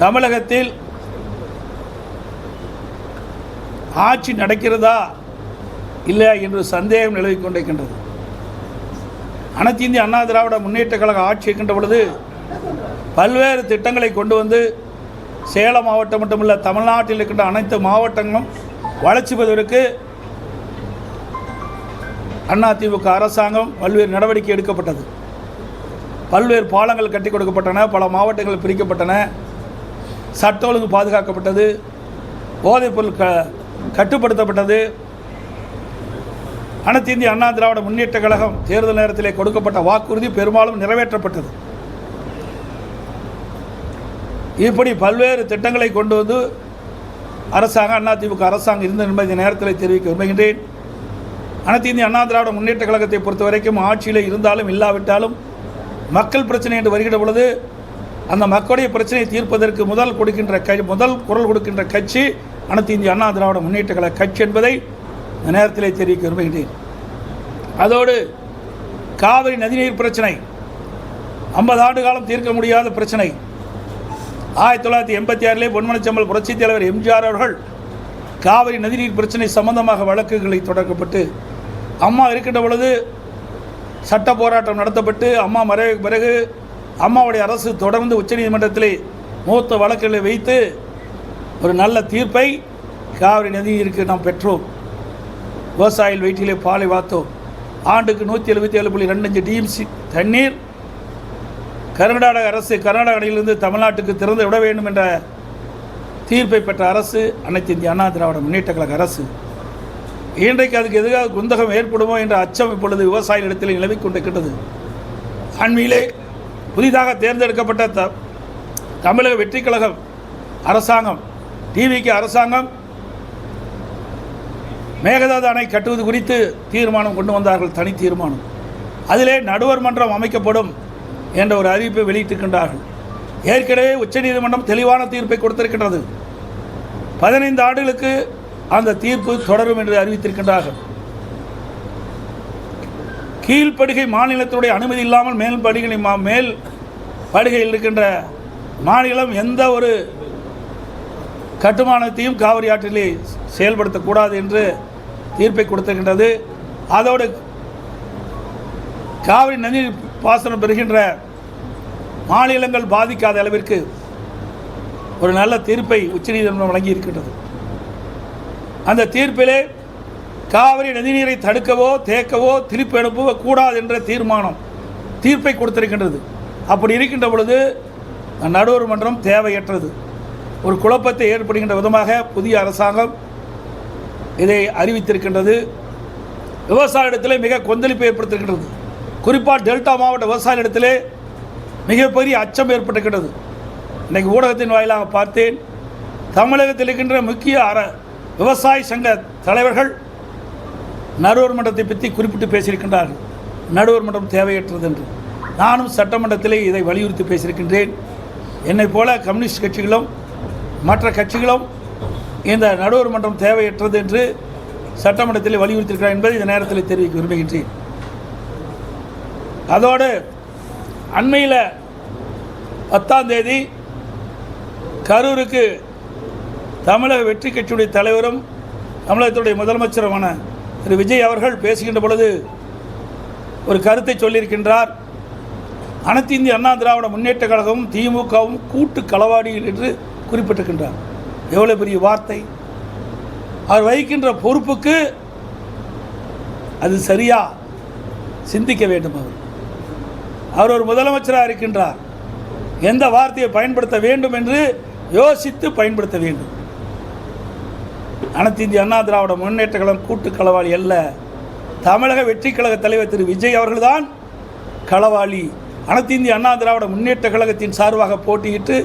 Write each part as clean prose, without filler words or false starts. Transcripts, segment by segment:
தமிழகத்தில் ஆட்சி நடக்கிறதா இல்லை என்று சந்தேகம் நிலவிக் கொண்டிருக்கின்றது. அனைத்து இந்திய அண்ணா திராவிட முன்னேற்ற கழக ஆட்சி இருக்கின்ற பொழுது பல்வேறு திட்டங்களை கொண்டு வந்து சேலம் மாவட்டம் மட்டுமல்ல, தமிழ்நாட்டில் இருக்கின்ற அனைத்து மாவட்டங்களும் வளர்ச்சி பெறுவதற்கு அதிமுக அரசாங்கம் பல்வேறு நடவடிக்கை எடுக்கப்பட்டது. பல்வேறு பாலங்கள் கட்டி கொடுக்கப்பட்டன, பல மாவட்டங்கள் பிரிக்கப்பட்டன, சட்ட ஒழுங்கு பாதுகாக்கப்பட்டது, போதைப்பொருள் கட்டுப்படுத்தப்பட்டது. அனைத்து இந்திய அண்ணா திராவிட முன்னேற்ற கழகம் தேர்தல் நேரத்திலே கொடுக்கப்பட்ட வாக்குறுதி பெரும்பாலும் நிறைவேற்றப்பட்டது. இப்படி பல்வேறு திட்டங்களை கொண்டு வந்து அரசாங்கம் அதிமுக அரசாங்கம் இருந்த என்பதை இந்த நேரத்தில் தெரிவிக்க விரும்புகின்றேன். அனைத்து இந்திய அண்ணா திராவிட முன்னேற்ற கழகத்தை பொறுத்த வரைக்கும் ஆட்சியில் இருந்தாலும் இல்லாவிட்டாலும் மக்கள் பிரச்சனை என்று வருகின்ற பொழுது அந்த மக்களுடைய பிரச்சனையை தீர்ப்பதற்கு முதல் குரல் கொடுக்கின்ற கட்சி அனைத்து இந்திய அண்ணா திராவிட முன்னேற்ற கழக கட்சி என்பதை இந்த நேரத்திலே தெரிவிக்க விரும்புகின்றேன். அதோடு காவிரி நதிநீர் பிரச்சனை 50 ஆண்டு காலம் தீர்க்க முடியாத பிரச்சனை. 1986 பொன்மனச்செம்மல் புரட்சித் தலைவர் எம்ஜிஆர் அவர்கள் காவிரி நதிநீர் பிரச்சனை சம்பந்தமாக வழக்குகளை தொடக்கப்பட்டு அம்மா இருக்கின்ற பொழுது சட்ட போராட்டம் நடத்தப்பட்டு அம்மா மறைவுக்கு பிறகு அம்மாவுடைய அரசு தொடர்ந்து உச்சநீதிமன்றத்திலே மூத்த வழக்குகளை வைத்து ஒரு நல்ல தீர்ப்பை காவிரி நதிநீருக்கு நாம் பெற்றோம். விவசாயிகள் வயிற்றிலே பாலை வார்த்தோம். ஆண்டுக்கு 177.25 டிஎம்சி தண்ணீர் கர்நாடக அரசு கர்நாடகையிலிருந்து தமிழ்நாட்டுக்கு திறந்து விட வேண்டும் என்ற தீர்ப்பை பெற்ற அரசு அனைத்து இந்திய அண்ணா திராவிட முன்னேற்ற கழக அரசு. இன்றைக்கு அதுக்கு எதுக்காக குந்தகம் ஏற்படுமோ என்ற அச்சம் இப்பொழுது விவசாயிகளிடத்தில் நிலவிக் கொண்டிருக்கின்றது. அண்மையிலே புதிதாக தேர்ந்தெடுக்கப்பட்ட தமிழக வெற்றி கழகம் அரசாங்கம், டிவிக்கு அரசாங்கம் மேகதாது அணை கட்டுவது குறித்து தீர்மானம் கொண்டு வந்தார்கள், தனி தீர்மானம். அதிலே நடுவர் மன்றம் அமைக்கப்படும் என்ற ஒரு அறிவிப்பை வெளியிட்டிருக்கின்றார்கள். ஏற்கனவே உச்சநீதிமன்றம் தெளிவான தீர்ப்பை கொடுத்திருக்கின்றது. 15 ஆண்டுகளுக்கு அந்த தீர்ப்பு தொடரும் என்று அறிவித்திருக்கின்றார்கள். கீழ்ப்படுகை மாநிலத்தினுடைய அனுமதி இல்லாமல் மேல் படுகையில் இருக்கின்ற மாநிலம் எந்த ஒரு கட்டுமானத்தையும் காவிரி ஆற்றிலே செயல்படுத்தக்கூடாது என்று தீர்ப்பை கொடுத்திருக்கின்றது. அதோடு காவிரி நதிநீர் பாசனம் பெறுகின்ற மாநிலங்கள் பாதிக்காத அளவிற்கு ஒரு நல்ல தீர்ப்பை உச்சநீதிமன்றம் வழங்கி இருக்கின்றது. அந்த தீர்ப்பிலே காவிரி நதிநீரை தடுக்கவோ தேக்கவோ திருப்பி அனுப்பவோ கூடாது என்ற தீர்ப்பை கொடுத்திருக்கின்றது. அப்படி இருக்கின்ற பொழுது நடுவர் மன்றம் தேவையற்றது. ஒரு குழப்பத்தை ஏற்படுகின்ற விதமாக புதிய அரசாங்கம் இதை அறிவித்திருக்கின்றது. விவசாயிடத்திலே மிக கொந்தளிப்பு ஏற்படுத்தியிருக்கின்றது. குறிப்பாக டெல்டா மாவட்ட விவசாயிகளிடத்திலே மிகப்பெரிய அச்சம் ஏற்பட்டிருக்கின்றது. இன்றைக்கு ஊடகத்தின் வாயிலாக பார்த்தேன், தமிழகத்தில் இருக்கின்ற முக்கிய விவசாய சங்க தலைவர்கள் நடுவர் மன்றத்தை பற்றி குறிப்பிட்டு பேசியிருக்கின்றார்கள். நடுவர் மன்றம் தேவையற்றது என்று. நானும் சட்டமன்றத்திலே இதை வலியுறுத்தி பேசியிருக்கின்றேன். என்னை போல கம்யூனிஸ்ட் கட்சிகளும் மற்ற கட்சிகளும் இந்த நடுவர் மன்றம் தேவையற்றது என்று சட்டமன்றத்தில் வலியுறுத்தியிருக்கிறார் என்பதை இந்த நேரத்தில் தெரிவிக்க விரும்புகின்றேன். அதோடு அண்மையில் 10ஆம் தேதி கரூருக்கு தமிழக வெற்றி கட்சியுடைய தலைவரும் தமிழகத்துடைய முதலமைச்சருமான திரு விஜய் அவர்கள் பேசுகின்ற பொழுது ஒரு கருத்தை சொல்லியிருக்கின்றார். அனைத்து இந்திய அண்ணா திராவிட முன்னேற்ற கழகமும் திமுகவும் கூட்டு களவாடிகள் என்று குறிப்பிட்டிருக்கின்றார். எவ்வளோ பெரிய வார்த்தை! அவர் வகிக்கின்ற பொறுப்புக்கு அது சரியா சிந்திக்க வேண்டும். அவர் ஒரு முதலமைச்சராக இருக்கின்றார். எந்த வார்த்தையை பயன்படுத்த வேண்டும் என்று யோசித்து பயன்படுத்த வேண்டும். அனைத்து இந்திய அண்ணா திராவிட முன்னேற்ற கழகம் கூட்டு களவாளி அல்ல. தமிழக வெற்றி கழக தலைவர் திரு விஜய் அவர்கள்தான் களவாளி. அனைத்து இந்திய அண்ணா திராவிட முன்னேற்ற கழகத்தின் சார்பாக போட்டியிட்டு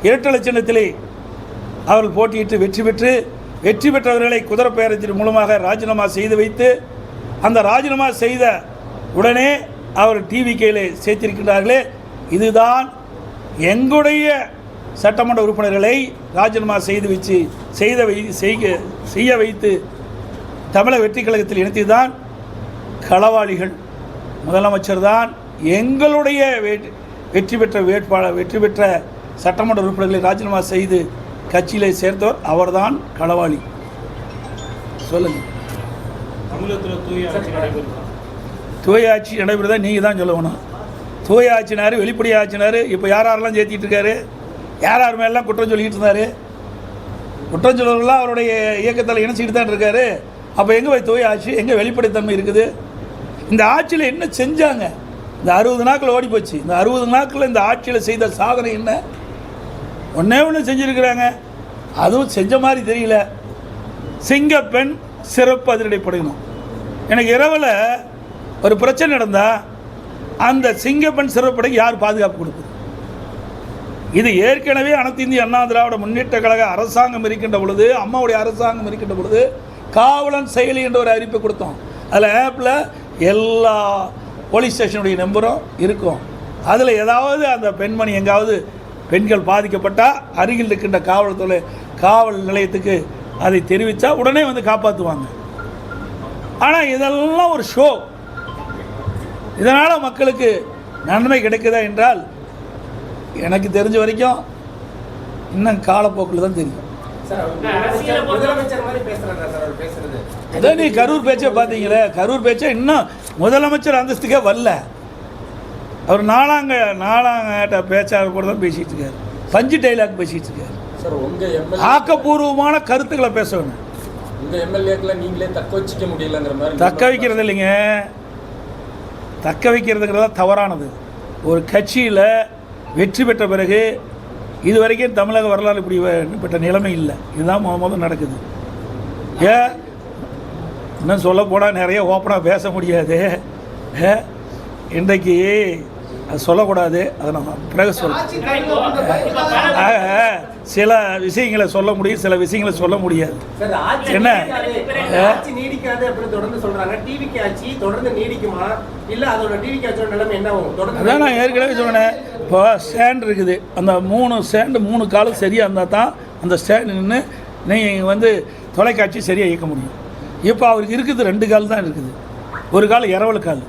இரட்டை சின்னத்திலே அவர்கள் போட்டியிட்டு வெற்றி பெற்றவர்களை குதிரை பேரத்தின் மூலமாக ராஜினாமா செய்து வைத்து அந்த ராஜினாமா செய்த உடனே அவர் டிவிகேயில் சேர்த்திருக்கின்றார்களே, இதுதான் எங்களுடைய சட்டமன்ற உறுப்பினர்களை ராஜினாமா செய்ய வைத்து தமிழக வெற்றி கழகத்தில் இணைத்துதான் களவாளிகள். முதலமைச்சர் தான் எங்களுடைய வெற்றி பெற்ற சட்டமன்ற உறுப்பினர்களை ராஜினாமா செய்து கட்சியிலே சேர்த்தவர் அவர்தான் களவாளி. சொல்லுங்கள். தமிழகத்தில் தூய ஆட்சி நடைபெறுதா நீங்கள் தான் சொல்லணும். தூய ஆட்சினார், வெளிப்படை ஆட்சினார். இப்போ யாரெல்லாம் சேர்த்திட்டு இருக்காரு, யார் மேலாம் குற்றம் சொல்லிக்கிட்டு இருந்தார். குற்றம் சொல்றவர்களாம் அவருடைய இயக்கத்தில் இணைச்சிக்கிட்டு தான் இருக்காரு. அப்போ எங்கே போய் தூய ஆட்சி, எங்கே வெளிப்படைத்தன்மை இருக்குது? இந்த ஆட்சியில் என்ன செஞ்சாங்க? இந்த 60 நாட்கள் ஓடி போச்சு. இந்த 60 நாட்களில் இந்த ஆட்சியில் செய்த சாதனை என்ன? ஒன்றே ஒன்று செஞ்சுருக்கிறாங்க, அதுவும் செஞ்ச மாதிரி தெரியல. சிங்கப்பெண் சிறப்பு அதிரடிப்படையணும். எனக்கு இரவில் ஒரு பிரச்சனை நடந்தால் அந்த சிங்கப்பெண் சிறப்படைக்கு யார் பாதுகாப்பு கொடுக்குது? இது ஏற்கனவே அனைத்து இந்திய அண்ணா திராவிட முன்னேற்ற கழக அரசாங்கம் இருக்கின்ற பொழுது, அம்மாவுடைய அரசாங்கம் இருக்கின்ற பொழுது காவலன் செயலி என்ற ஒரு அறிவிப்பை கொடுத்தோம். அதில் ஆப்பில் எல்லா போலீஸ் ஸ்டேஷனுடைய நம்பரும் இருக்கும். அதில் ஏதாவது அந்த பெண்மணி எங்காவது பெண்கள் பாதிக்கப்பட்டால் அருகில் இருக்கின்ற காவல் நிலையத்துக்கு அதை தெரிவித்தா உடனே வந்து காப்பாற்றுவாங்க. ஆனால் இதெல்லாம் ஒரு ஷோ. இதனால் மக்களுக்கு நன்மை கிடைக்குதா என்றால் எனக்கு தெரிஞ்ச வரைக்கும் இன்னும் காலப்போக்கில் தான் தெரியும். அதான் நீ கரூர் பேச்சை பார்த்தீங்களே, கரூர் பேச்சை இன்னும் முதலமைச்சர் அந்தஸ்துக்கே வரல. அவர் நாலாங்கட்ட பேச்சாக கூட தான் பேசிகிட்டு இருக்காரு. பஞ்சு டைலாக் பேசிகிட்டு இருக்காரு. ஆக்கப்பூர்வமான கருத்துக்களை பேச வேணும். தக்க வைக்கிறது இல்லைங்க, தக்க வைக்கிறதுங்கிறதா தவறானது. ஒரு கட்சியில் வெற்றி பெற்ற பிறகு இதுவரைக்கும் தமிழக வரலாறு இப்படிப்பட்ட நிலைமை இல்லை. இதுதான் முதல் நடக்குது. ஏன் இன்னும் சொல்ல போனால் நிறைய ஓப்பனாக பேச முடியாது. இன்றைக்கு அது சொல்லக்கூடாது, அதை நம்ம பிறகு சொல்ல. சில விஷயங்களை சொல்ல முடியும், சில விஷயங்களை சொல்ல முடியாது. என்ன அதான் நான் ஏற்கனவே சொன்னேன். இப்போ ஸ்டாண்ட் இருக்குது, அந்த 3 ஸ்டாண்டு 3 காலம் சரியாக இருந்தால் தான் அந்த ஸ்டாண்டு நின்று நீங்கள் வந்து தொலைக்காட்சி சரியாக இயக்க முடியும். இப்போ அவருக்கு இருக்குது 2 கால் தான் இருக்குது. ஒரு கால் இரவல் கால்,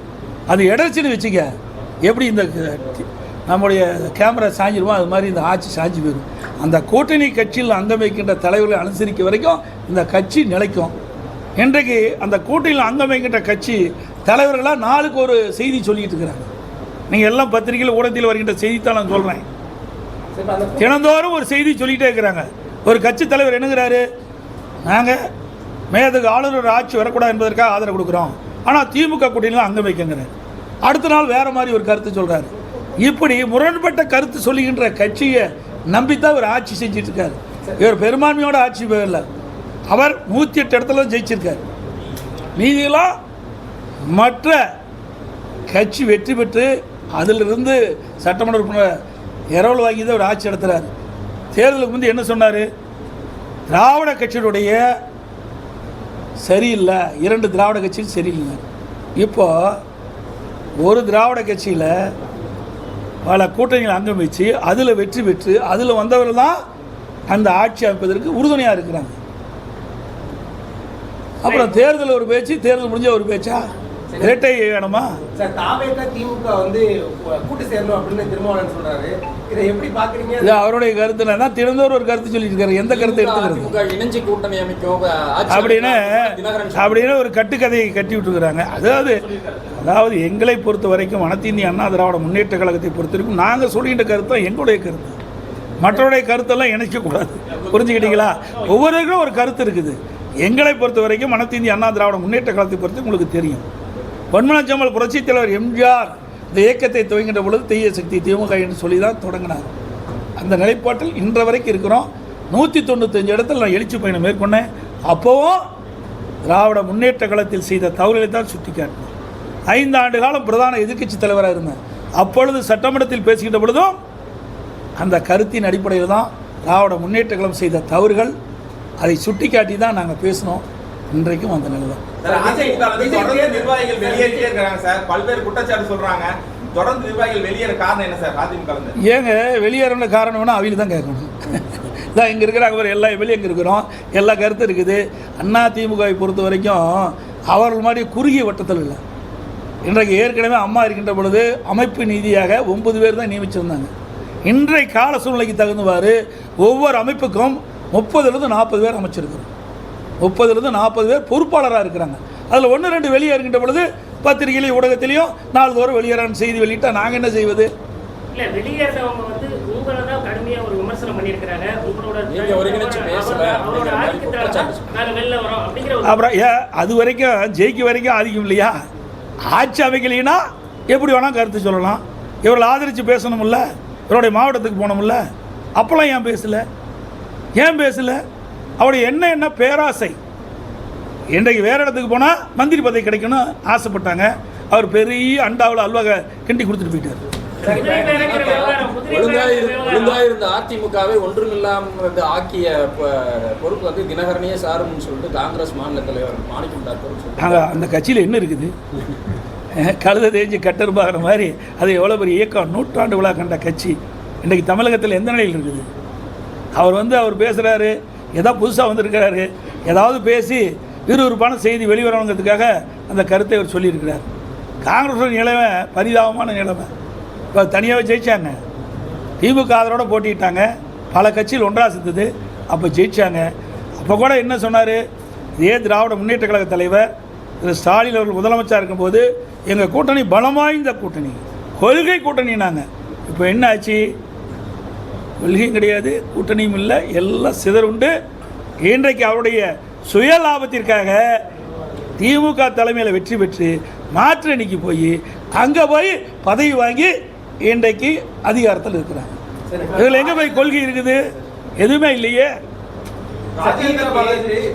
அது இடச்சின்னு வச்சுக்க. எப்படி இந்த நம்முடைய கேமரா சாஞ்சிருமோ அது மாதிரி இந்த ஆட்சி சாஞ்சி போயிடும். அந்த கூட்டணி கட்சியில் அங்கம் வைக்கின்ற தலைவர்களை அனுசரிக்க வரைக்கும் இந்த கட்சி நிலைக்கும். இன்றைக்கு அந்த கூட்டணியில் அங்கம் வைக்கின்ற கட்சி தலைவர்களாக நாளுக்கு ஒரு செய்தி சொல்லிட்டு இருக்கிறாங்க. நீங்கள் எல்லாம் பத்திரிகையில் ஊடகத்தில் வருகின்ற செய்தித்தான் நான் சொல்கிறேன். தினந்தோறும் ஒரு செய்தி சொல்லிகிட்டே இருக்கிறாங்க. ஒரு கட்சி தலைவர் என்னங்கிறாரு, நாங்கள் மேதகு ஆளுநர் ஆட்சி வரக்கூடாது என்பதற்காக ஆதரவு கொடுக்குறோம், ஆனால் திமுக கூட்டணியில் அங்கம் வைக்கங்கிறார். அடுத்த நாள் வேறு மாதிரி ஒரு கருத்து சொல்கிறார். இப்படி முரண்பட்ட கருத்து சொல்லுகின்ற கட்சியை நம்பித்தான் ஒரு ஆட்சி செஞ்சுட்டு இருக்காரு. இவர் பெரும்பான்மையோட ஆட்சி போயிடல. அவர் 108 இடத்துல ஜெயிச்சிருக்கார். மீதியெல்லாம் மற்ற கட்சி வெற்றி பெற்று அதிலிருந்து சட்டமன்ற உறுப்பினர் இரவல் வாங்கி தான் ஒரு ஆட்சி நடத்துகிறார். தேர்தலுக்கு முந்தைய என்ன சொன்னார்? திராவிட கட்சியினுடைய சரியில்லை, 2 திராவிட கட்சியும் சரியில்லை. இப்போ ஒரு திராவிட கட்சியில் பல கூட்டணிகள் அங்கம் வச்சு அதில் வெற்றி பெற்று அதில் வந்தவர்கள் தான் அந்த ஆட்சி அமைப்பதற்கு உறுதுணையாக இருக்கிறாங்க. அப்புறம் தேர்தல் ஒரு பேச்சு, தேர்தல் முடிஞ்ச ஒரு பேச்சா? இரட்டை வேணுமா? திமுக வந்து கூட்டு சேரணும் அப்படின்னு திருமாவளவன் சொல்றாரு. இதை எப்படி பாக்குறீங்க? இது அவருடைய கருத்து. தான் தினந்தோறும் ஒரு கருத்து சொல்லிட்டு இருக்காரு. எந்த கருத்தை எடுத்துக்கிறது இணைஞ்சு கூட்டணி அமைக்கும் அப்படின்னு ஒரு கட்டுக்கதையை கட்டி விட்டுருக்குறாங்க. அதாவது எங்களை பொறுத்த வரைக்கும் அனைத்து இந்திய அண்ணா திராவிட முன்னேற்ற கழகத்தை பொறுத்த வரைக்கும் நாங்கள் சொல்லிக்கிட்ட கருத்து தான் எங்களுடைய கருத்து. மற்றவருடைய கருத்தெல்லாம் இணைக்கக்கூடாது. புரிஞ்சுக்கிட்டீங்களா? ஒவ்வொருவருக்கும் ஒரு கருத்து இருக்குது. எங்களை பொறுத்த வரைக்கும் அனைத்து இந்திய அண்ணா திராவிட முன்னேற்ற கழகத்தை பொறுத்து உங்களுக்கு தெரியும். பொன்மனச்செம்மல் புரட்சித் தலைவர் எம்ஜிஆர் இந்த இயக்கத்தை துவங்கின்ற பொழுது தீய சக்தி திமுக என்று சொல்லி தான் தொடங்கினார். அந்த நிலைப்பாட்டில் இன்ற வரைக்கும் இருக்கிறோம். 195 இடத்துல நான் எழுச்சி பயணம் மேற்கொண்டேன். அப்போவும் திராவிட முன்னேற்ற கழகத்தில் செய்த தவறுகளை தான் சுட்டி காட்டினேன். 5 ஆண்டு காலம் பிரதான எதிர்க்கட்சி தலைவராக இருந்தேன். அப்பொழுது சட்டமன்றத்தில் பேசுகின்ற பொழுதும் அந்த கருத்தின் அடிப்படையில் தான் திராவிட முன்னேற்ற கழகம் செய்த தவறுகள் அதை சுட்டி காட்டி தான் நாங்கள் பேசினோம். இன்றைக்கும் அந்த நிலை தான். நிர்வாகிகள் வெளியேறிட்டே இருக்காங்க சார். பல்வேறு குற்றச்சாட்டு சொல்றாங்க. தொடர்ந்து நிர்வாகிகள் வெளியேற காரணம் என்ன சார்? அதிமுக ஏங்க வெளியேற காரணம் வேணா அவையில் தான் கேட்கணும். இதான் இங்கே இருக்கிறாங்க, அவர் எல்லா வெளியே இங்கே இருக்கிறோம், எல்லா கருத்து இருக்குது. அண்ணா திமுகவை பொறுத்த வரைக்கும் அவர்கள் மாதிரி குறுகிய வட்டத்தில் இல்லை. இன்றைக்கு ஏற்கனவே அம்மா இருக்கின்ற பொழுது அமைப்பு நீதியாக 9 பேர் தான் நியமிச்சிருந்தாங்க. இன்றைய கால சூழ்நிலைக்கு தகுந்தவாறு ஒவ்வொரு அமைப்புக்கும் 30லிருந்து 40 பேர் அமைச்சிருக்கிறோம். 30லிருந்து 40 பேர் பொறுப்பாளராக இருக்கிறாங்க. அதில் 1-2 வெளியேறுகின்ற பொழுது பத்திரிகையிலையும் ஊடகத்திலையும் நாள்தோறும் வெளியேறான்னு செய்தி வெளியிட்டால் நாங்கள் என்ன செய்வது? இல்லை, வெளியேறவங்க வந்து உங்களை தான் கடுமையாக ஒரு விமர்சனம் பண்ணியிருக்கிறாங்க. உங்களோட அவரோட ஆதிக்கத்தால் நாங்கள் வெளில வரோம் அப்படிங்கிற அப்புறம் அது வரைக்கும் ஜெயிக்க வரைக்கும் ஆதிக்கம் இல்லையா? ஆட்சி அமைக்கலைன்னா எப்படி வேணால் கருத்து சொல்லலாம். இவர்கள் ஆதரித்து பேசணும்ல, இவருடைய மாவட்டத்துக்கு போனோம்ல, அப்போல்லாம் ஏன் பேசலை? அவருடைய என்ன பேராசை. இன்றைக்கு வேறு இடத்துக்கு போனால் மந்திரி பதவி கிடைக்கணும் ஆசைப்பட்டாங்க. அவர் பெரிய அண்டாவில் அல்வாக கிண்டி கொடுத்துட்டு போயிட்டார். ஒழுங்கா இருந்த அதிமுகவை ஒன்றுமில்லாமல் ஆக்கிய பொறுப்பு வந்து தினகரனையே சாருன்னு சொல்லிட்டு காங்கிரஸ் மாநில தலைவர் மாணிக்கம் டாக்டர் சொல்லிட்டாங்க. அந்த கட்சியில் என்ன இருக்குது? கழுத தேஞ்சு கட்டருபாகிற மாதிரி அது எவ்வளோ பெரிய இயக்கம், நூற்றாண்டு விழா கண்ட கட்சி இன்றைக்கு தமிழகத்தில் எந்த நிலையில் இருக்குது? அவர் பேசுகிறாரு, ஏதாவது புதுசாக வந்திருக்கிறாரு, ஏதாவது பேசி விறுவிறுப்பான செய்தி வெளிவரணுங்கிறதுக்காக அந்த கருத்தை அவர் சொல்லியிருக்கிறார். காங்கிரஸ் நிலைமை பரிதாபமான நிலைமை. இப்போ தனியாகவே ஜெயித்தாங்க, திமுக ஆதரவோடு போட்டிட்டாங்க, பல கட்சிகள் ஒன்றாக சேர்ந்தது, அப்போ ஜெயித்தாங்க. அப்போ கூட என்ன சொன்னார்? இதே திராவிட முன்னேற்ற கழக தலைவர் திரு ஸ்டாலின் அவர்கள் முதலமைச்சர் இருக்கும்போது எங்கள் கூட்டணி பலம் வாய்ந்த கூட்டணி, கொள்கை கூட்டணினாங்க. இப்போ என்ன ஆச்சு? கொள்கையும் கிடையாது, கூட்டணியும் இல்லை, எல்லாம் சிதறுண்டு. இன்றைக்கு அவருடைய சுய லாபத்திற்காக திமுக தலைமையில் வெற்றி பெற்று மாற்று அணிக்கு போய் அங்கே போய் பதவி வாங்கி இன்றைக்கு அதிகாரத்தில் இருக்கிறாங்க. இதில் எங்கே போய் கொள்கை இருக்குது? எதுவுமே இல்லையே.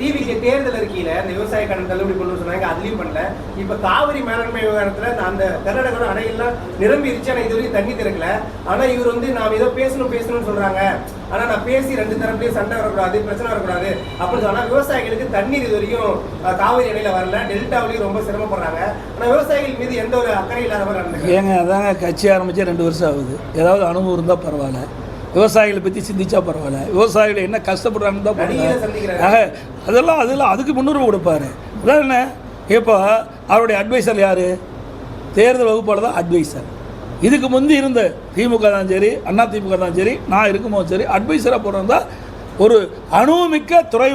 டிவிக்கு தேர்தல் அறிக்கையில இந்த விவசாய கடன் தள்ளுபடி கொண்டு சொன்னாங்க, அதுலயும் பண்ணல. இப்ப காவிரி மேலாண்மை விவகாரத்துல அந்த கர்நாடக அணையெல்லாம் நிரம்பிருச்சு, ஆனா இதுவரையும் தண்ணி திறக்கல. ஆனா இவர் வந்து நாம் ஏதோ பேசணும்னு சொல்றாங்க, ஆனா நான் பேசி 2 தரப்புலயும் சண்டை வரக்கூடாது, பிரச்சனை வரக்கூடாது அப்படின்னு சொன்னா விவசாயிகளுக்கு தண்ணீர் இது வரைக்கும் காவிரி அணையில வரல, டெல்டாவிலையும் ரொம்ப சிரமப்படுறாங்க. ஆனா விவசாயிகள் மீது எந்த ஒரு அக்கறை இல்லாதவர். ஏங்க அதாங்க கட்சி ஆரம்பிச்சு 2 வருஷம் ஆகுது. ஏதாவது அனுபவம் இருந்தால் பரவாயில்ல, விவசாயிகளை பற்றி சிந்திச்சா பரவாயில்ல, விவசாயிகள் என்ன கஷ்டப்படுறாங்கன்னு தான் பரவாயில்ல. அதெல்லாம் அதுக்கு முன்னுரிமை கொடுப்பாரு. அதான் என்ன, இப்போ அவருடைய அட்வைசர் யார்? தேர்தல் வகுப்பாளர் தான் அட்வைசர். இதுக்கு முந்தி இருந்த திமுக தான் சரி, அண்ணா திமுக தான் சரி, நான் இருக்கும்போது சரி, அட்வைசராக போகிறதா ஒரு அனுபவமிக்க துறை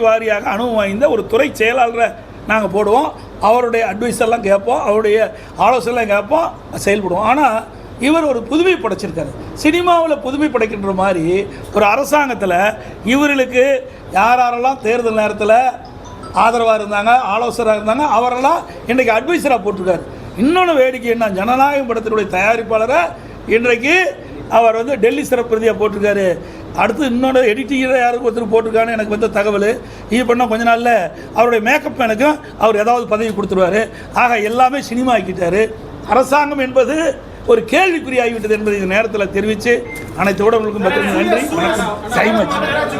வாரியாக அனுபவம் வாய்ந்த ஒரு துறை செயலாளரை நாங்கள் போடுவோம். அவருடைய அட்வைஸெல்லாம் கேட்போம், அவருடைய ஆலோசனைலாம் கேட்போம், செயல்படுவோம். ஆனால் இவர் ஒரு புதுமை படைச்சிருக்காரு. சினிமாவில் புதுமை படைக்கின்ற மாதிரி ஒரு அரசாங்கத்தில் இவர்களுக்கு யாரெல்லாம் தேர்தல் நேரத்தில் ஆதரவாக இருந்தாங்க, ஆலோசகராக இருந்தாங்க, அவரெல்லாம் இன்றைக்கு அட்வைசராக போட்டிருக்காரு. இன்னொன்று வேடிக்கை என்ன, ஜனநாயகம் படத்தினுடைய தயாரிப்பாளரை இன்றைக்கு அவர் வந்து டெல்லி சிறப்பு பிரதியாக போட்டிருக்காரு. அடுத்து இன்னொன்று எடிட்டிங்கராக யாருக்கு ஒருத்தர் போட்டிருக்கான்னு எனக்கு வந்த தகவல். இது பண்ணால் கொஞ்ச நாளில் அவருடைய மேக்கப் மேனுக்கும் அவர் ஏதாவது பதவி கொடுத்துருவார். ஆக எல்லாமே சினிமா ஆக்கிட்டார். அரசாங்கம் என்பது ஒரு கேள்விக்குறியாகிவிட்டது என்பதை இந்த நேரத்தில் தெரிவித்து அனைத்து ஊடகங்களுக்கும் நன்றி. வணக்கம்.